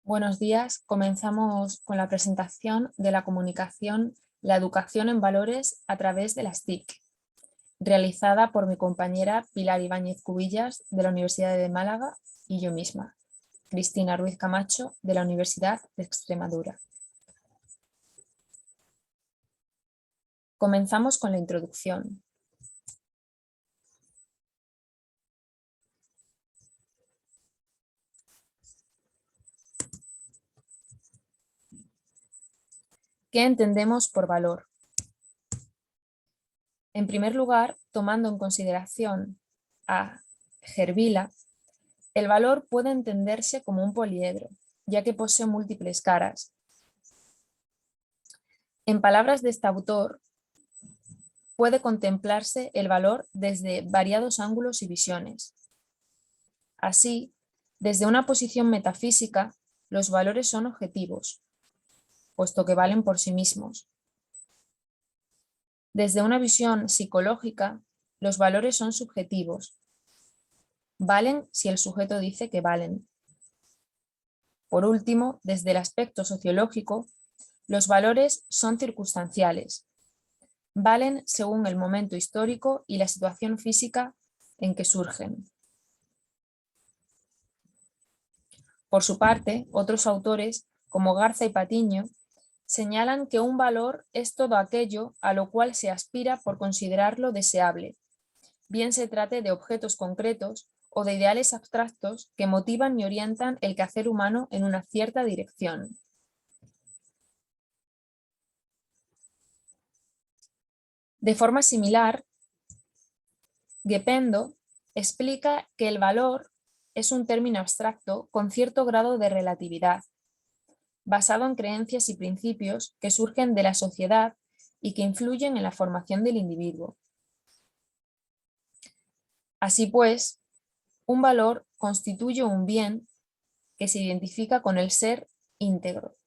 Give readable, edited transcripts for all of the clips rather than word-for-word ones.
Buenos días. Comenzamos con la presentación de la comunicación La educación en valores a través de las TIC, realizada por mi compañera Pilar Ibáñez Cubillas de la Universidad de Málaga y yo misma, Cristina Ruiz Camacho de la Universidad de Extremadura. Comenzamos con la introducción. ¿Qué entendemos por valor? En primer lugar, tomando en consideración a Gervila, el valor puede entenderse como un poliedro, ya que posee múltiples caras. En palabras de este autor, puede contemplarse el valor desde variados ángulos y visiones. Así, desde una posición metafísica, los valores son objetivos, puesto que valen por sí mismos. Desde una visión psicológica, los valores son subjetivos. Valen si el sujeto dice que valen. Por último, desde el aspecto sociológico, los valores son circunstanciales. Valen según el momento histórico y la situación física en que surgen. Por su parte, otros autores, como Garza y Patiño, señalan que un valor es todo aquello a lo cual se aspira por considerarlo deseable, bien se trate de objetos concretos o de ideales abstractos que motivan y orientan el quehacer humano en una cierta dirección. De forma similar, Gependo explica que el valor es un término abstracto con cierto grado de relatividad, basado en creencias y principios que surgen de la sociedad y que influyen en la formación del individuo. Así pues, un valor constituye un bien que se identifica con el ser íntegro.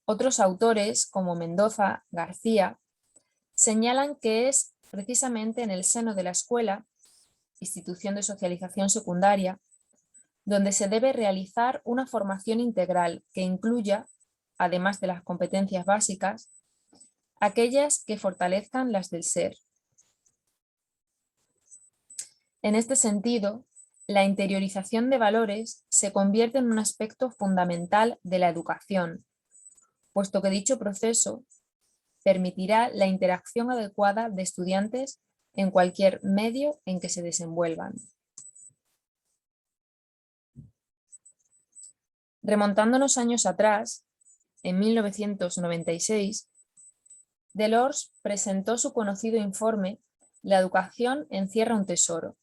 Otros autores, como Mendoza, García, señalan que es precisamente en el seno de la escuela, institución de socialización secundaria, donde se debe realizar una formación integral que incluya, además de las competencias básicas, aquellas que fortalezcan las del ser. En este sentido, la interiorización de valores se convierte en un aspecto fundamental de la educación, puesto que dicho proceso permitirá la interacción adecuada de estudiantes en cualquier medio en que se desenvuelvan. Remontándonos años atrás, en 1996, Delors presentó su conocido informe La educación encierra un tesoro.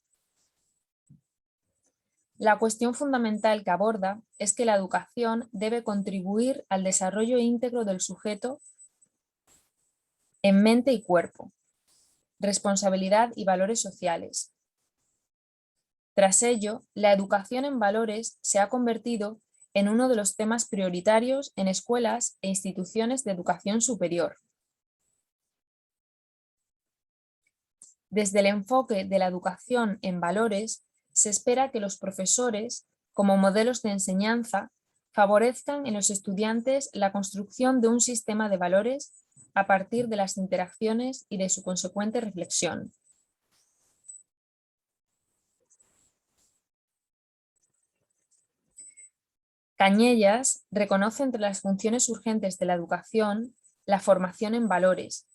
La cuestión fundamental que aborda es que la educación debe contribuir al desarrollo íntegro del sujeto en mente y cuerpo, responsabilidad y valores sociales. Tras ello, la educación en valores se ha convertido en uno de los temas prioritarios en escuelas e instituciones de educación superior. Desde el enfoque de la educación en valores, se espera que los profesores, como modelos de enseñanza, favorezcan en los estudiantes la construcción de un sistema de valores a partir de las interacciones y de su consecuente reflexión. Cañellas reconoce entre las funciones urgentes de la educación la formación en valores,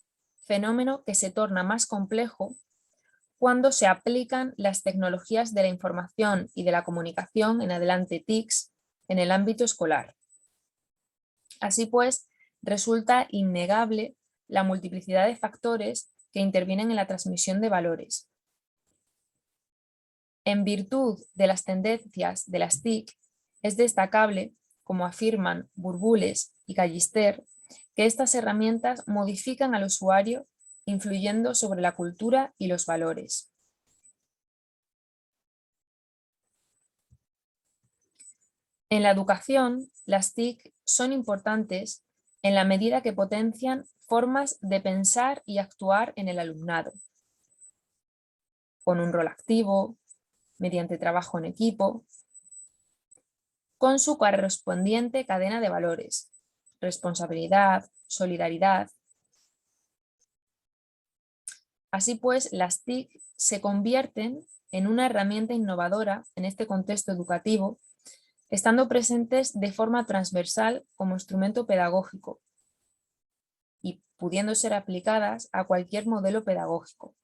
fenómeno que se torna más complejo cuando se aplican las tecnologías de la información y de la comunicación, en adelante TICs, en el ámbito escolar. Así pues, resulta innegable la multiplicidad de factores que intervienen en la transmisión de valores. En virtud de las tendencias de las TIC, es destacable, como afirman Burbules y Gallister, que estas herramientas modifican al usuario, influyendo sobre la cultura y los valores. En la educación, las TIC son importantes en la medida que potencian formas de pensar y actuar en el alumnado, con un rol activo, mediante trabajo en equipo, con su correspondiente cadena de valores, responsabilidad, solidaridad. Así pues, las TIC se convierten en una herramienta innovadora en este contexto educativo, estando presentes de forma transversal como instrumento pedagógico y pudiendo ser aplicadas a cualquier modelo pedagógico.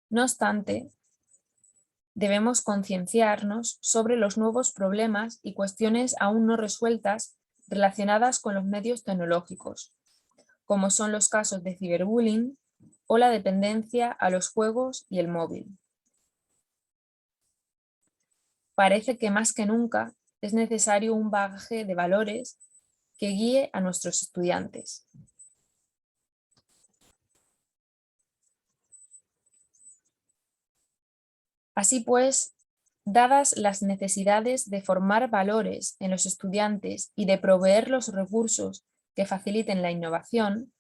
No obstante, debemos concienciarnos sobre los nuevos problemas y cuestiones aún no resueltas relacionadas con los medios tecnológicos, como son los casos de ciberbullying o la dependencia a los juegos y el móvil. Parece que más que nunca es necesario un bagaje de valores que guíe a nuestros estudiantes. Así pues, dadas las necesidades de formar valores en los estudiantes y de proveer los recursos que faciliten la innovación,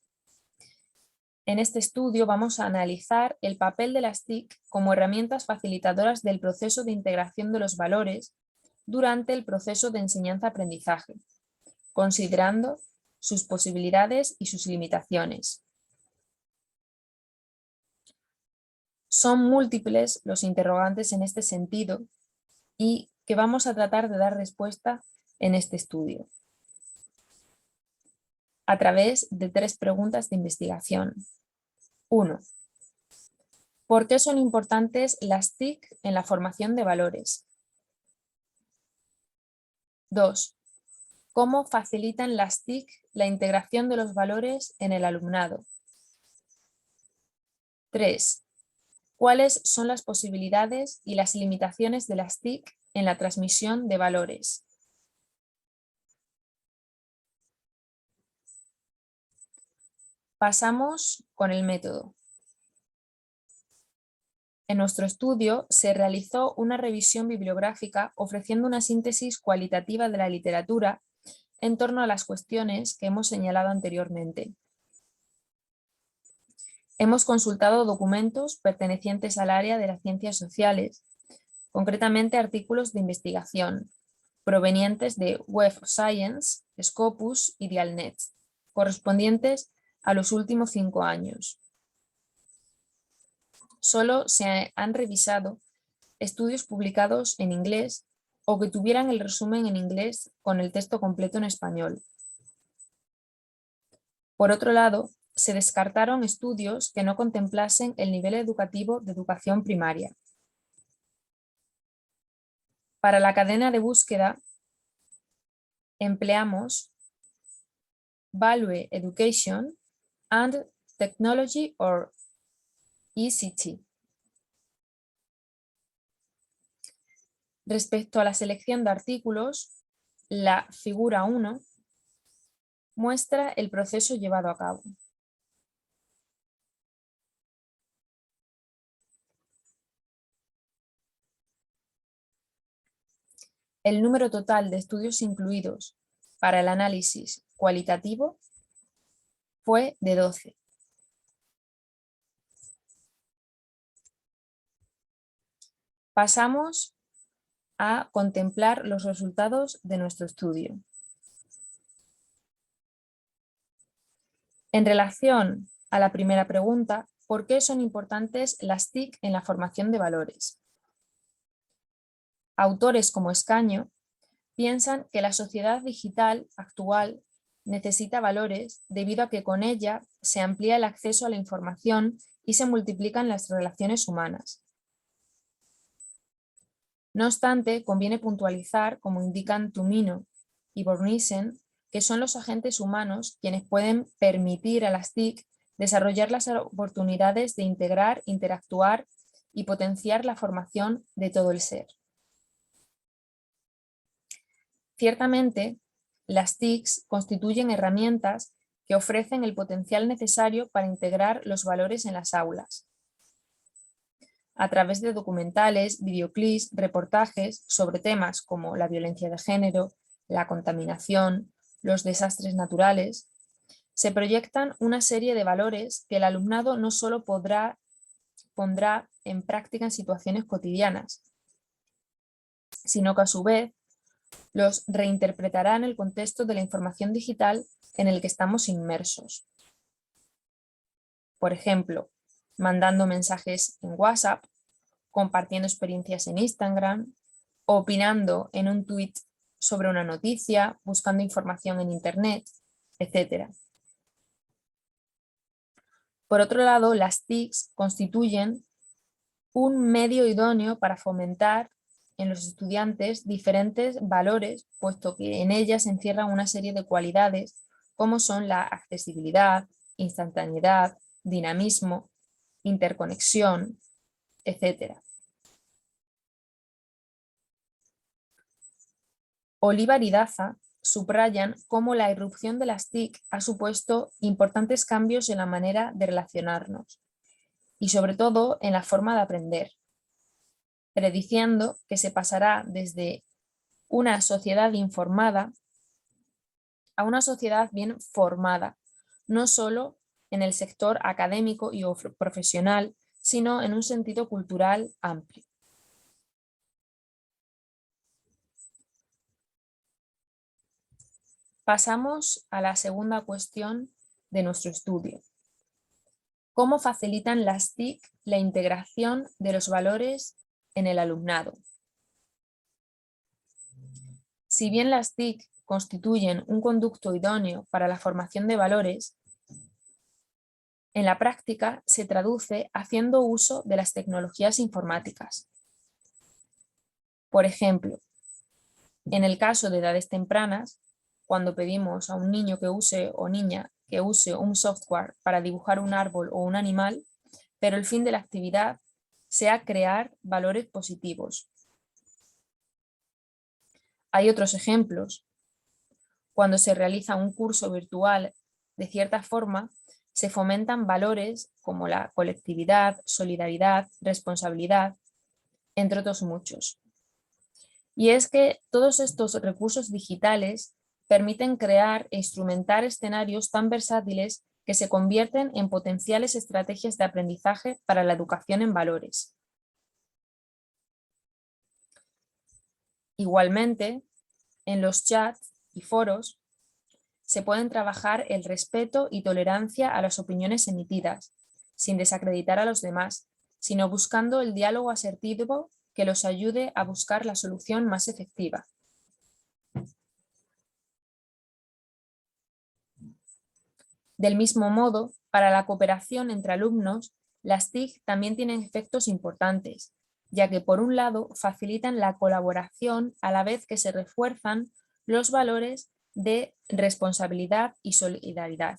en este estudio vamos a analizar el papel de las TIC como herramientas facilitadoras del proceso de integración de los valores durante el proceso de enseñanza-aprendizaje, considerando sus posibilidades y sus limitaciones. Son múltiples los interrogantes en este sentido y que vamos a tratar de dar respuesta en este estudio, a través de 3 preguntas de investigación. 1. ¿Por qué son importantes las TIC en la formación de valores? 2. ¿Cómo facilitan las TIC la integración de los valores en el alumnado? 3. ¿Cuáles son las posibilidades y las limitaciones de las TIC en la transmisión de valores? Pasamos con el método. En nuestro estudio se realizó una revisión bibliográfica ofreciendo una síntesis cualitativa de la literatura en torno a las cuestiones que hemos señalado anteriormente. Hemos consultado documentos pertenecientes al área de las ciencias sociales, concretamente artículos de investigación, provenientes de Web of Science, Scopus y Dialnet, correspondientes a los últimos 5 años. Solo se han revisado estudios publicados en inglés o que tuvieran el resumen en inglés con el texto completo en español. Por otro lado, se descartaron estudios que no contemplasen el nivel educativo de educación primaria. Para la cadena de búsqueda empleamos Value Education and Technology or ECT. Respecto a la selección de artículos, la figura 1 muestra el proceso llevado a cabo. El número total de estudios incluidos para el análisis cualitativo fue de 12. Pasamos a contemplar los resultados de nuestro estudio. En relación a la primera pregunta, ¿por qué son importantes las TIC en la formación de valores? Autores como Escaño piensan que la sociedad digital actual necesita valores debido a que con ella se amplía el acceso a la información y se multiplican las relaciones humanas. No obstante, conviene puntualizar, como indican Tumino y Bornissen, que son los agentes humanos quienes pueden permitir a las TIC desarrollar las oportunidades de integrar, interactuar y potenciar la formación de todo el ser. Ciertamente, las TICs constituyen herramientas que ofrecen el potencial necesario para integrar los valores en las aulas, a través de documentales, videoclips, reportajes sobre temas como la violencia de género, la contaminación, los desastres naturales. Se proyectan una serie de valores que el alumnado no solo podrá pondrá en práctica en situaciones cotidianas, sino que a su vez los reinterpretará en el contexto de la información digital en el que estamos inmersos. Por ejemplo, mandando mensajes en WhatsApp, compartiendo experiencias en Instagram, opinando en un tweet sobre una noticia, buscando información en Internet, etc. Por otro lado, las TICs constituyen un medio idóneo para fomentar en los estudiantes diferentes valores, puesto que en ellas se encierran una serie de cualidades como son la accesibilidad, instantaneidad, dinamismo, interconexión, etc. Olivar y Daza subrayan cómo la irrupción de las TIC ha supuesto importantes cambios en la manera de relacionarnos y sobre todo en la forma de aprender, prediciendo que se pasará desde una sociedad informada a una sociedad bien formada, no solo en el sector académico y profesional, sino en un sentido cultural amplio. Pasamos a la segunda cuestión de nuestro estudio. ¿Cómo facilitan las TIC la integración de los valores en el alumnado? Si bien las TIC constituyen un conducto idóneo para la formación de valores, en la práctica se traduce haciendo uso de las tecnologías informáticas. Por ejemplo, en el caso de edades tempranas, cuando pedimos a un niño que use o niña que use un software para dibujar un árbol o un animal, pero el fin de la actividad sea crear valores positivos. Hay otros ejemplos. Cuando se realiza un curso virtual, de cierta forma, se fomentan valores como la colectividad, solidaridad, responsabilidad, entre otros muchos. Y es que todos estos recursos digitales permiten crear e instrumentar escenarios tan versátiles que se convierten en potenciales estrategias de aprendizaje para la educación en valores. Igualmente, en los chats y foros se pueden trabajar el respeto y tolerancia a las opiniones emitidas, sin desacreditar a los demás, sino buscando el diálogo asertivo que los ayude a buscar la solución más efectiva. Del mismo modo, para la cooperación entre alumnos, las TIC también tienen efectos importantes, ya que por un lado facilitan la colaboración a la vez que se refuerzan los valores de responsabilidad y solidaridad.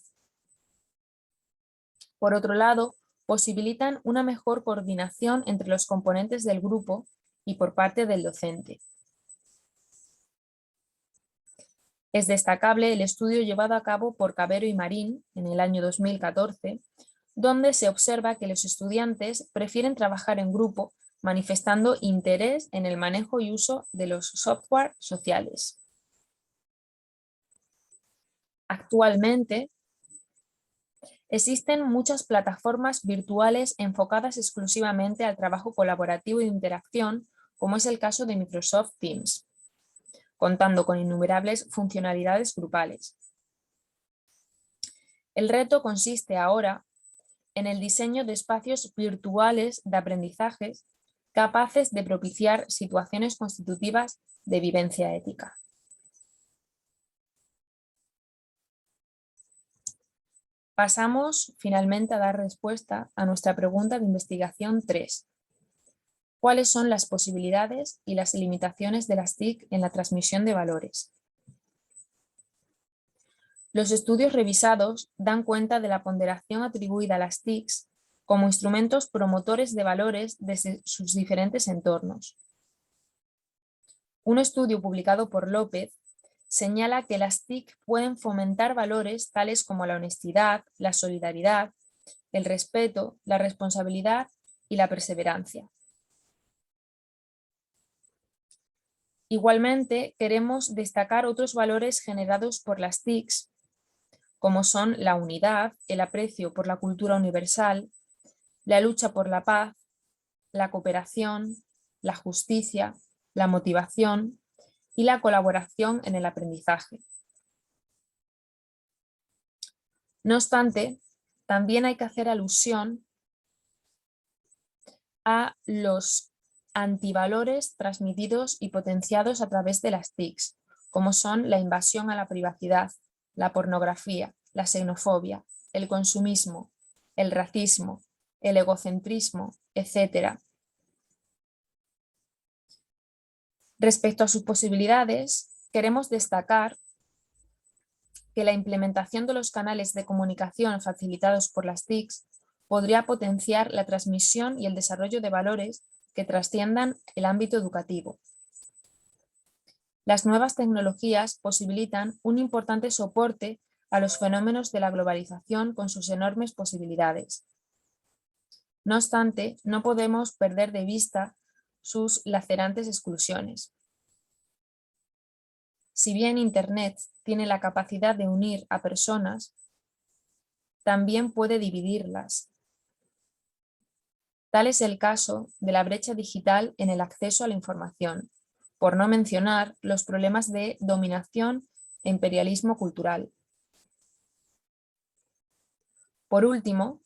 Por otro lado, posibilitan una mejor coordinación entre los componentes del grupo y por parte del docente. Es destacable el estudio llevado a cabo por Cabero y Marín en el año 2014, donde se observa que los estudiantes prefieren trabajar en grupo, manifestando interés en el manejo y uso de los software sociales. Actualmente, existen muchas plataformas virtuales enfocadas exclusivamente al trabajo colaborativo e interacción, como es el caso de Microsoft Teams, contando con innumerables funcionalidades grupales. El reto consiste ahora en el diseño de espacios virtuales de aprendizajes capaces de propiciar situaciones constitutivas de vivencia ética. Pasamos finalmente a dar respuesta a nuestra pregunta de investigación 3. ¿Cuáles son las posibilidades y las limitaciones de las TIC en la transmisión de valores? Los estudios revisados dan cuenta de la ponderación atribuida a las TICs como instrumentos promotores de valores desde sus diferentes entornos. Un estudio publicado por López señala que las TIC pueden fomentar valores tales como la honestidad, la solidaridad, el respeto, la responsabilidad y la perseverancia. Igualmente, queremos destacar otros valores generados por las TICs, como son la unidad, el aprecio por la cultura universal, la lucha por la paz, la cooperación, la justicia, la motivación y la colaboración en el aprendizaje. No obstante, también hay que hacer alusión a los antivalores transmitidos y potenciados a través de las TICs, como son la invasión a la privacidad, la pornografía, la xenofobia, el consumismo, el racismo, el egocentrismo, etc. Respecto a sus posibilidades, queremos destacar que la implementación de los canales de comunicación facilitados por las TICs podría potenciar la transmisión y el desarrollo de valores que trasciendan el ámbito educativo. Las nuevas tecnologías posibilitan un importante soporte a los fenómenos de la globalización con sus enormes posibilidades. No obstante, no podemos perder de vista sus lacerantes exclusiones. Si bien Internet tiene la capacidad de unir a personas, también puede dividirlas. Tal es el caso de la brecha digital en el acceso a la información, por no mencionar los problemas de dominación e imperialismo cultural. Por último,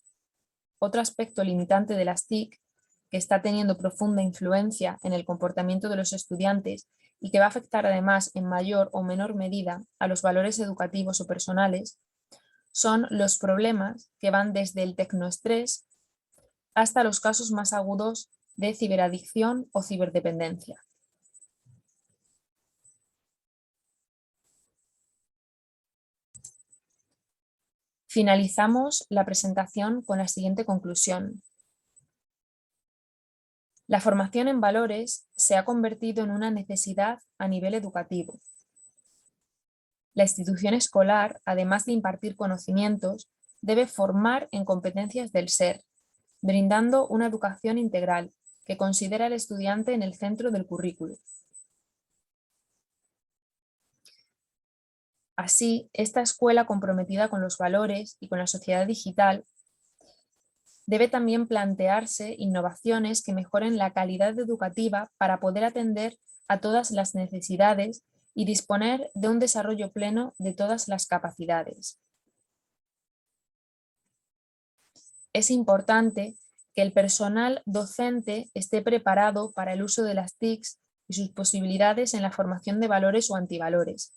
otro aspecto limitante de las TIC, que está teniendo profunda influencia en el comportamiento de los estudiantes y que va a afectar además en mayor o menor medida a los valores educativos o personales, son los problemas que van desde el tecnoestrés hasta los casos más agudos de ciberadicción o ciberdependencia. Finalizamos la presentación con la siguiente conclusión. La formación en valores se ha convertido en una necesidad a nivel educativo. La institución escolar, además de impartir conocimientos, debe formar en competencias del ser, brindando una educación integral que considera al estudiante en el centro del currículo. Así, esta escuela comprometida con los valores y con la sociedad digital debe también plantearse innovaciones que mejoren la calidad educativa para poder atender a todas las necesidades y disponer de un desarrollo pleno de todas las capacidades. Es importante que el personal docente esté preparado para el uso de las TICs y sus posibilidades en la formación de valores o antivalores,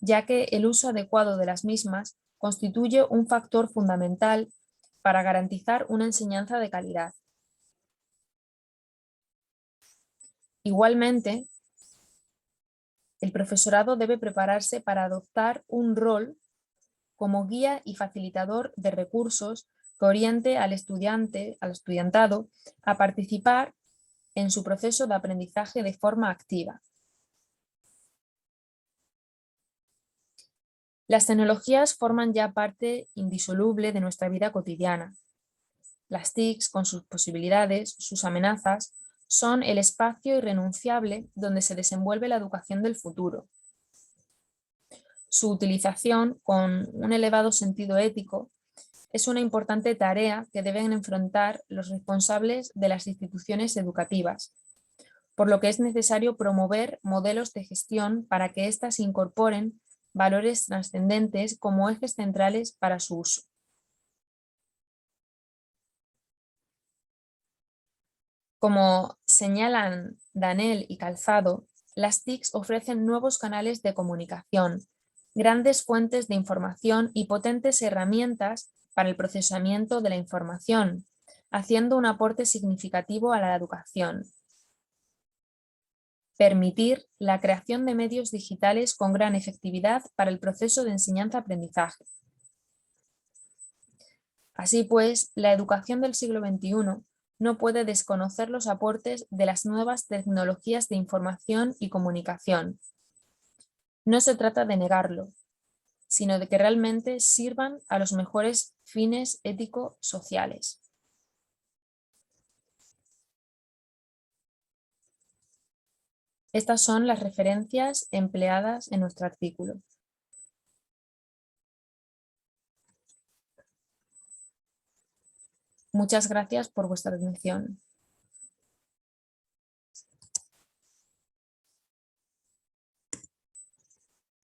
ya que el uso adecuado de las mismas constituye un factor fundamental para garantizar una enseñanza de calidad. Igualmente, el profesorado debe prepararse para adoptar un rol como guía y facilitador de recursos que oriente al estudiantado, a participar en su proceso de aprendizaje de forma activa. Las tecnologías forman ya parte indisoluble de nuestra vida cotidiana. Las TICs, con sus posibilidades, sus amenazas, son el espacio irrenunciable donde se desenvuelve la educación del futuro. Su utilización, con un elevado sentido ético, es una importante tarea que deben enfrentar los responsables de las instituciones educativas, por lo que es necesario promover modelos de gestión para que éstas incorporen valores trascendentes como ejes centrales para su uso. Como señalan Danel y Calzado, las TICs ofrecen nuevos canales de comunicación, grandes fuentes de información y potentes herramientas para el procesamiento de la información, haciendo un aporte significativo a la educación. Permitir la creación de medios digitales con gran efectividad para el proceso de enseñanza-aprendizaje. Así pues, la educación del siglo XXI no puede desconocer los aportes de las nuevas tecnologías de información y comunicación. No se trata de negarlo, sino de que realmente sirvan a los mejores fines ético-sociales. Estas son las referencias empleadas en nuestro artículo. Muchas gracias por vuestra atención.